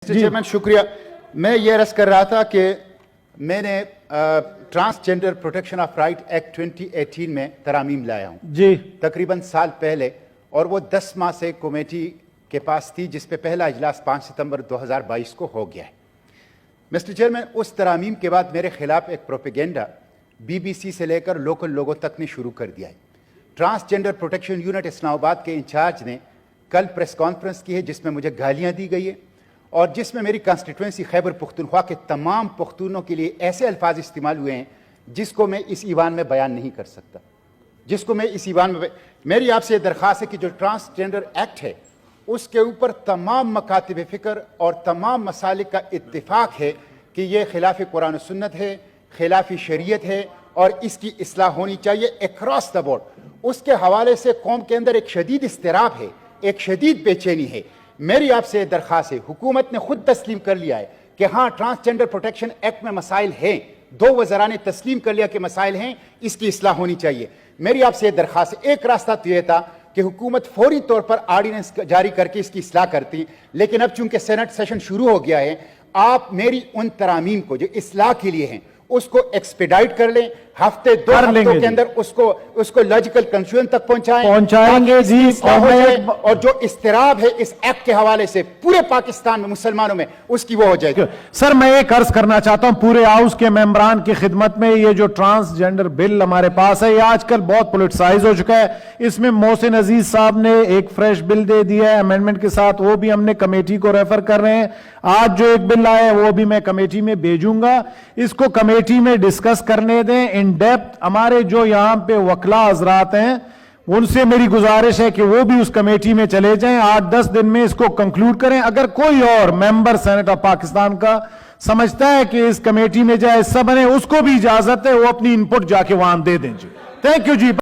Chairman शुक्रिया। मैं ये अर्ज कर रहा था कि मैंने transgender protection of right act 2018 में तरमीम लाया हूँ जी तकरीबन साल पहले, और वो 10 माह से कमेटी के पास थी, जिस पे पहला इजलास 5 सितंबर 2022 को हो गया है। मिस्टर चेयरमैन, उस तरमीम के बाद मेरे खिलाफ एक प्रोपेगेंडा BBC से लेकर लोकल लोगों तक ने शुरू कर दिया है। ट्रांसजेंडर प्रोटेक्शन यूनिट इस्लामाबाद के इंचार्ज ने कल प्रेस कॉन्फ्रेंस की है, जिसमें मुझे गालियाँ दी गई है और जिसमें मेरी कॉन्स्टिट्यूंसी खैबर पुख्तनख्वा के तमाम पुख्तूनों के लिए ऐसे अल्फाज इस्तेमाल हुए हैं जिसको मैं इस ईवान में बयान नहीं कर सकता, जिसको मैं इस ईवान में मेरी आपसे दरख्वास्त है कि जो ट्रांसजेंडर एक्ट है उसके ऊपर तमाम मकातिब फ़िक्र और तमाम मसालिक का इत्तिफाक है कि ये खिलाफ कुरान सुन्नत है, खिलाफ शरीयत है और इसकी इस्लाह होनी चाहिए अक्रॉस द बोर्ड। उसके हवाले से कौम के अंदर एक शदीद इस्तिराब है, एक शदीद बेचैनी है। मेरी आपसे दरख्वास्त है, हुकूमत ने खुद तस्लीम कर लिया है कि हाँ ट्रांसजेंडर प्रोटेक्शन एक्ट में मसाइल हैं, 2 वज़रा ने तस्लीम कर लिया कि मसाइल हैं, इसकी इस्लाह होनी चाहिए। मेरी आपसे दरख्वास्त है, एक रास्ता तो यह था कि हुकूमत फौरी तौर पर आर्डिनेंस जारी करके इसकी इस्लाह करती, लेकिन अब चूंकि सेनेट सेशन शुरू हो गया है, आप मेरी उन तरामीम को जो इस्लाह के लिए हैं उसको एक्सपेडाइट कर लें, हफ्ते 2 हफ्तों के अंदर उसको लॉजिकल कंक्लूजन तक पहुंचाएंगे जी। और जो इस्तिराब है इस एक्ट के हवाले से पूरे पाकिस्तान में मुसलमानों में, उसकी वो हो जाएगी। सर, मैं एक अर्ज करना चाहता हूं पूरे हाउस के मेंबरान की खिदमत में, ये जो ट्रांसजेंडर बिल हमारे पास है ये आजकल बहुत पॉलिटिसाइज हो चुका है। इसमें मोहसिन अजीज साहब ने एक फ्रेश बिल दे दिया है अमेंडमेंट के साथ, वो भी हमने कमेटी को रेफर कर रहे हैं। आज जो एक बिल आया है वो भी मैं कमेटी में भेजूंगा, इसको कमेटी में डिस्कस करने दें इन डेप्थ। हमारे जो यहां पे वकला हजरात हैं उनसे मेरी गुजारिश है कि वो भी उस कमेटी में चले जाएं, 8-10 दिन में इसको कंक्लूड करें। अगर कोई और मेंबर सेनेट ऑफ पाकिस्तान का समझता है कि इस कमेटी में जाए हिस्सा बने, उसको भी इजाजत है, वो अपनी इनपुट जाके वहां दे दें जी। Thank you ji.